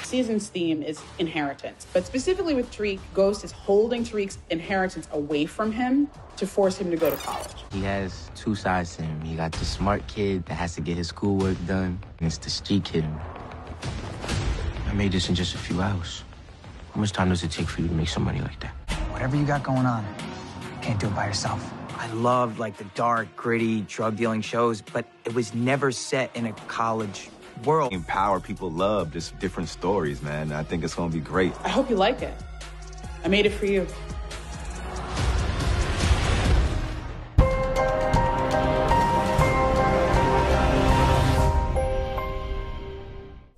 season's theme is inheritance. But specifically with Tariq, Ghost is holding Tariq's inheritance away from him to force him to go to college. He has two sides to him. He got the smart kid that has to get his schoolwork done, and it's the street kid. I made this in just a few hours. How much time does it take for you to make some money like that? Whatever you got going on, you can't do it by yourself. I loved, like, the dark, gritty, drug-dealing shows, but it was never set in a college world. Empower people love just different stories, man. I think it's gonna be great. I hope you like it. I made it for you.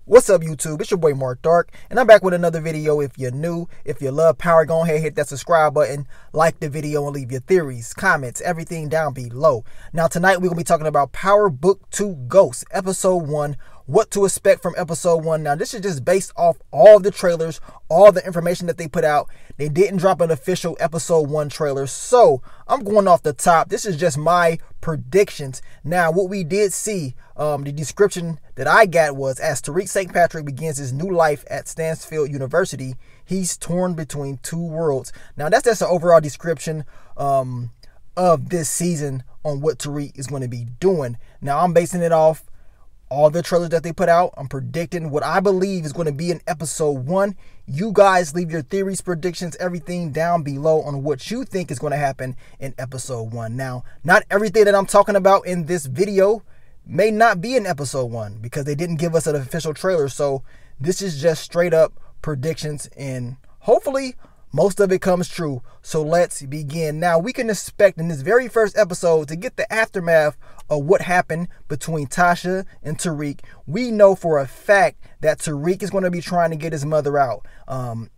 What's up, YouTube? It's your boy Mark Dark, and I'm back with another video. If you're new, if you love Power, go ahead, hit that subscribe button, like the video, and leave your theories, comments, everything down below. Now, tonight we're going to be talking about Power Book 2 Ghost, Episode 1, what to expect from Episode 1. Now, this is just based off all the trailers, all the information that they put out. They didn't drop an official Episode 1 trailer, so I'm going off the top. This is just my predictions. Now, what we did see, the description that I got was, as Tariq St. Patrick begins his new life at Stansfield University, he's torn between two worlds. Now, that's just an overall description of this season on what Tariq is going to be doing. Now, I'm basing it off all the trailers that they put out. I'm predicting what I believe is going to be in Episode 1. You guys leave your theories, predictions, everything down below on what you think is going to happen in Episode 1. Now, not everything that I'm talking about in this video may not be in Episode 1 because they didn't give us an official trailer. So this is just straight up predictions, and hopefully most of it comes true. So let's begin. Now, we can expect in this very first episode to get the aftermath of what happened between Tasha and Tariq. We know for a fact that Tariq is going to be trying to get his mother out.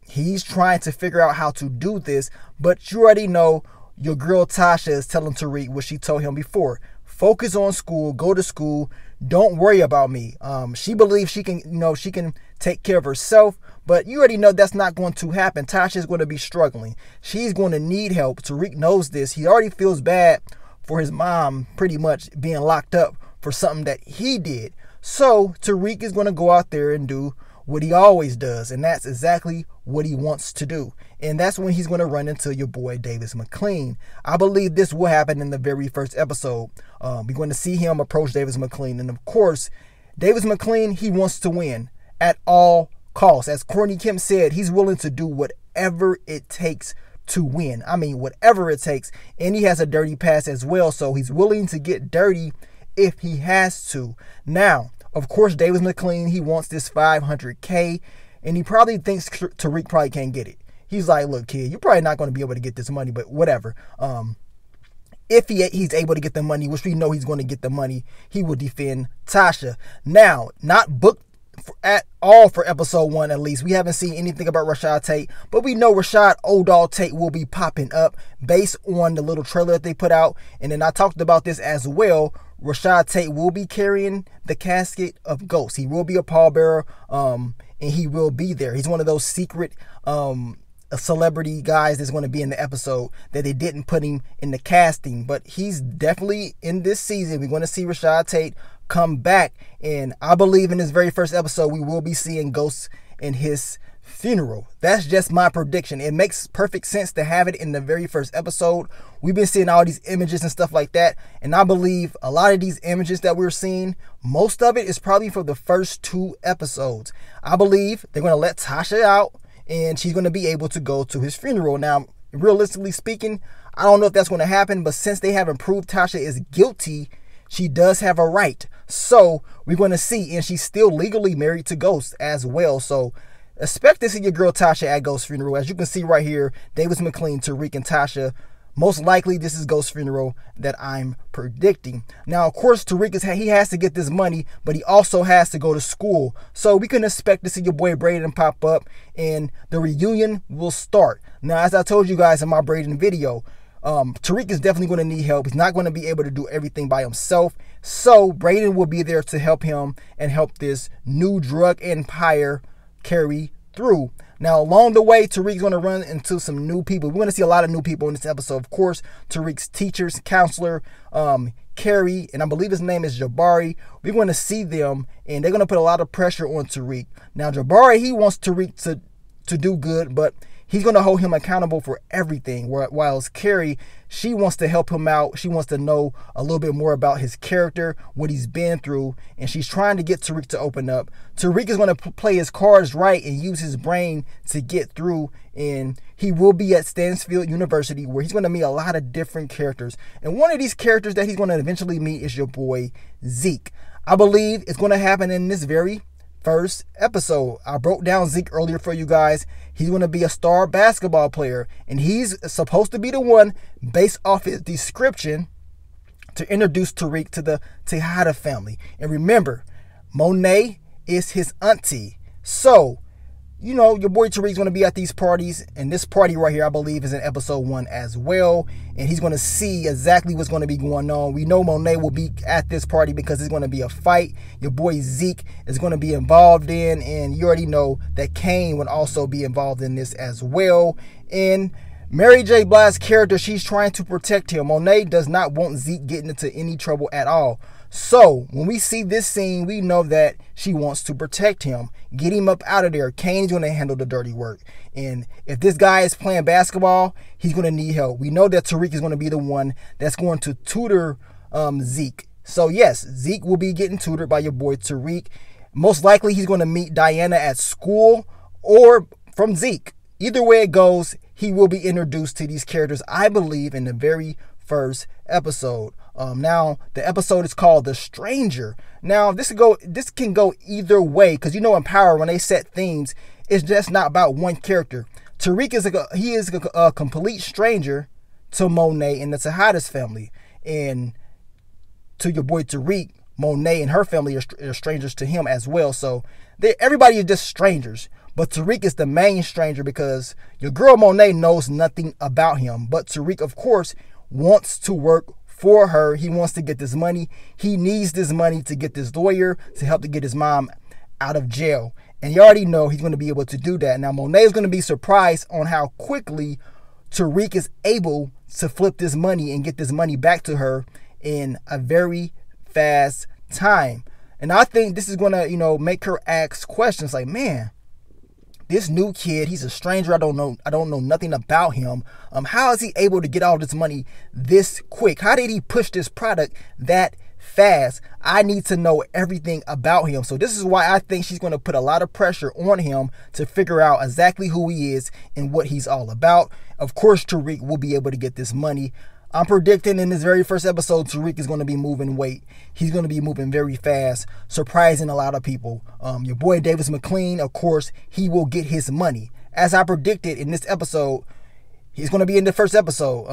He's trying to figure out how to do this, but you already know your girl Tasha is telling Tariq what she told him before. Focus on school, go to school, don't worry about me. She believes she can, she can take care of herself, but you already know that's not going to happen. Tasha is going to be struggling. She's going to need help. Tariq knows this. He already feels bad for his mom pretty much being locked up for something that he did. So Tariq is going to go out there and do what he always does, and that's exactly what he wants to do. And that's when he's going to run into your boy Davis MacLean. I believe this will happen in the very first episode. We're going to see him approach Davis MacLean, and of course, Davis MacLean, he wants to win at all costs. As Courtney Kemp said, he's willing to do whatever it takes to win. I mean, whatever it takes. And he has a dirty past as well, so he's willing to get dirty if he has to. Now, of course, Davis MacLean, he wants this $500K, and he probably thinks Tariq probably can't get it. He's like, look, kid, you're probably not going to be able to get this money, but whatever. If he's able to get the money, which we know he's going to get the money, he will defend Tasha. Now, not booked at all for Episode 1, at least. We haven't seen anything about Rashad Tate, but we know Rashad Oldall Tate will be popping up based on the little trailer that they put out. And then I talked about this as well. Rashad Tate will be carrying the casket of Ghost. He will be a pallbearer, and he will be there. He's one of those secret celebrity guys that's going to be in the episode that they didn't put him in the casting, but he's definitely in this season. We're going to see Rashad Tate come back, and I believe in this very first episode we will be seeing Ghost in his funeral. That's just my prediction. It makes perfect sense to have it in the very first episode. We've been seeing all these images and stuff like that, and I believe a lot of these images that we're seeing, most of it is probably for the first 2 episodes. I believe they're going to let Tasha out, and she's going to be able to go to his funeral. Now, realistically speaking, I don't know if that's going to happen, but since they haven't proved Tasha is guilty, she does have a right. So we're going to see, and she's still legally married to Ghost as well. So expect to see your girl Tasha at Ghost's funeral. As you can see right here, Davis MacLean, Tariq, and Tasha. Most likely, this is Ghost's funeral that I'm predicting. Now, of course, Tariq he has to get this money, but he also has to go to school. So we can expect to see your boy Braden pop up, and the reunion will start. Now, as I told you guys in my Braden video, Tariq is definitely going to need help. He's not going to be able to do everything by himself. So Braden will be there to help him and help this new drug empire carry through. Now, along the way, Tariq's going to run into some new people. We're going to see a lot of new people in this episode. Of course, Tariq's teachers, counselor, Carrie, and I believe his name is Jabari. We're going to see them, and they're going to put a lot of pressure on Tariq. Now, Jabari, he wants Tariq to do good, but he's going to hold him accountable for everything. Whilst Carrie, she wants to help him out. She wants to know a little bit more about his character, what he's been through, and she's trying to get Tariq to open up. Tariq is going to play his cards right and use his brain to get through, and he will be at Stansfield University, where he's going to meet a lot of different characters. And one of these characters that he's going to eventually meet is your boy Zeke. I believe it's going to happen in this very first episode. I broke down Zeke earlier for you guys. He's going to be a star basketball player, and he's supposed to be the one, based off his description, to introduce Tariq to the Tejada family. And remember, Monet is his auntie. So, you know, your boy Tariq's going to be at these parties, and this party right here, I believe, is in episode 1 as well, and he's going to see exactly what's going to be going on. We know Monet will be at this party because there's going to be a fight your boy Zeke is going to be involved in, and you already know that Kane would also be involved in this as well. And Mary J. Blige's character, she's trying to protect him. Monet does not want Zeke getting into any trouble at all. So, when we see this scene, we know that she wants to protect him, get him up out of there. Kane's going to handle the dirty work. And if this guy is playing basketball, he's going to need help. We know that Tariq is going to be the one that's going to tutor Zeke. So, yes, Zeke will be getting tutored by your boy Tariq. Most likely, he's going to meet Diana at school or from Zeke. Either way it goes, he will be introduced to these characters, I believe, in the very first episode. Now the episode is called The Stranger. Now this can go either way, because you know in Power, when they set themes, it's just not about one character. Tariq is a complete stranger to Monet and the Tejada's family, and to your boy Tariq, Monet and her family are strangers to him as well. So everybody is just strangers. But Tariq is the main stranger because your girl Monet knows nothing about him. But Tariq, of course, wants to work for her. He wants to get this money. He needs this money to get this lawyer to help to get his mom out of jail. And you already know he's going to be able to do that. Now, Monet is going to be surprised on how quickly Tariq is able to flip this money and get this money back to her in a very fast time. And I think this is going to, you know, make her ask questions like, man, this new kid, he's a stranger. I don't know nothing about him. How is he able to get all this money this quick? How did he push this product that fast? I need to know everything about him. So this is why I think she's going to put a lot of pressure on him to figure out exactly who he is and what he's all about. Of course, Tariq will be able to get this money. I'm predicting in this very first episode, Tariq is going to be moving weight. He's going to be moving very fast, surprising a lot of people. Your boy Davis MacLean, of course, he will get his money. As I predicted in this episode, he's going to be in the first episode.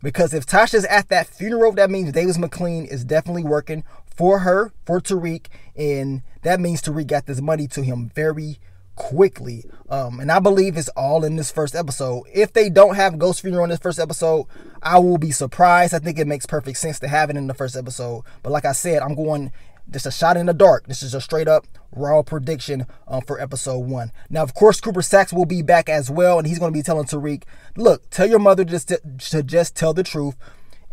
Because if Tasha's at that funeral, that means Davis MacLean is definitely working for her, for Tariq. And that means Tariq got this money to him very quickly. And I believe it's all in this first episode. If they don't have Ghost Funeral in this first episode, I will be surprised. I think it makes perfect sense to have it in the first episode. But like I said, I'm going just a shot in the dark. This is a straight up raw prediction for episode 1. Now, of course, Cooper Saxe will be back as well, and he's going to be telling Tariq, look, tell your mother to just tell the truth.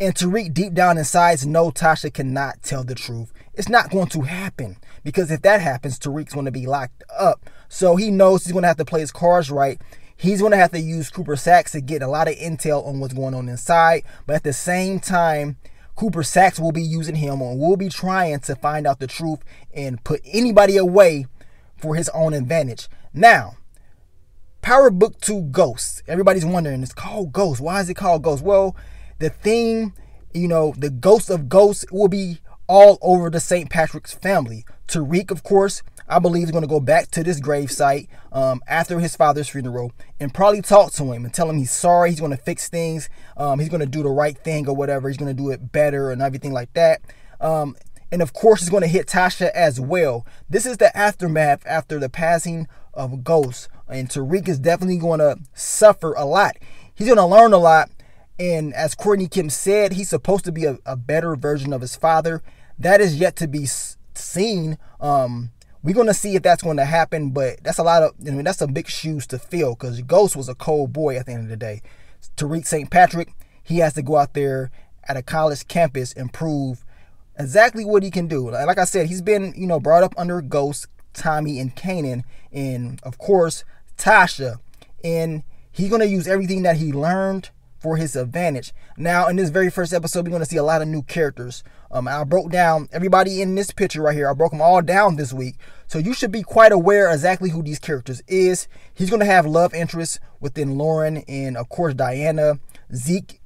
And Tariq, deep down inside, knows Tasha cannot tell the truth. It's not going to happen, because if that happens, Tariq's going to be locked up. So he knows he's going to have to play his cards right. He's going to have to use Cooper Saxe to get a lot of intel on what's going on inside. But at the same time, Cooper Saxe will be using him, and will be trying to find out the truth and put anybody away for his own advantage. Now, Power Book 2 Ghost. Everybody's wondering, it's called Ghost. Why is it called Ghost? Well, the theme, you know, the ghost of ghosts will be all over the St. Patrick's family. Tariq, of course, I believe is going to go back to this gravesite after his father's funeral and probably talk to him and tell him he's sorry. He's going to fix things. He's going to do the right thing or whatever. He's going to do it better and everything like that. And of course, he's going to hit Tasha as well. This is the aftermath after the passing of Ghost. And Tariq is definitely going to suffer a lot. He's going to learn a lot. And as Courtney Kim said, he's supposed to be a better version of his father. That is yet to be seen. We're going to see if that's going to happen, but that's a lot of, I mean, that's some big shoes to fill because Ghost was a cold boy at the end of the day. Tariq St. Patrick, he has to go out there at a college campus and prove exactly what he can do. Like I said, he's been, brought up under Ghost, Tommy, and Kanan, and of course, Tasha. And he's going to use everything that he learned for his advantage. Now, in this very first episode, we're going to see a lot of new characters. I broke down everybody in this picture right here. I broke them all down this week. So you should be quite aware exactly who these characters is. He's going to have love interests within Lauren and, of course, Diana, Zeke,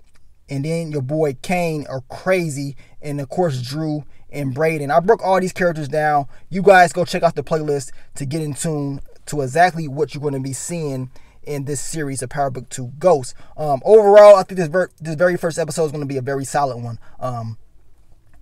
and then your boy Kane are crazy. And, of course, Drew and Braden. I broke all these characters down. You guys go check out the playlist to get in tune to exactly what you're going to be seeing in this series of Power Book 2 Ghost. Overall, I think this very first episode is going to be a very solid one.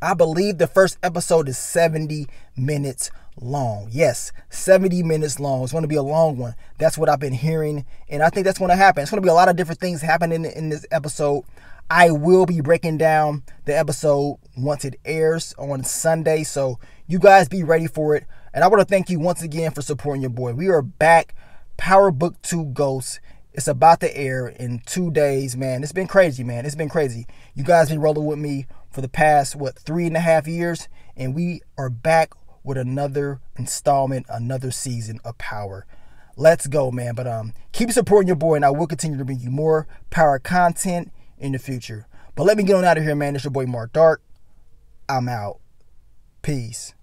I believe the first episode is 70 minutes long. Yes, 70 minutes long. It's going to be a long one. That's what I've been hearing, and I think that's going to happen. It's going to be a lot of different things happening in this episode. I will be breaking down the episode once it airs on Sunday, so you guys be ready for it. And I want to thank you once again for supporting your boy. We are back. Power Book 2 Ghost. It's about to air in 2 days, man. It's been crazy, man. It's been crazy. You guys been rolling with me for the past, 3.5 years, and we are back with another installment, another season of Power. Let's go, man. But keep supporting your boy, and I will continue to bring you more Power content in the future. But let me get on out of here, man. It's your boy Mark Dark. I'm out. Peace.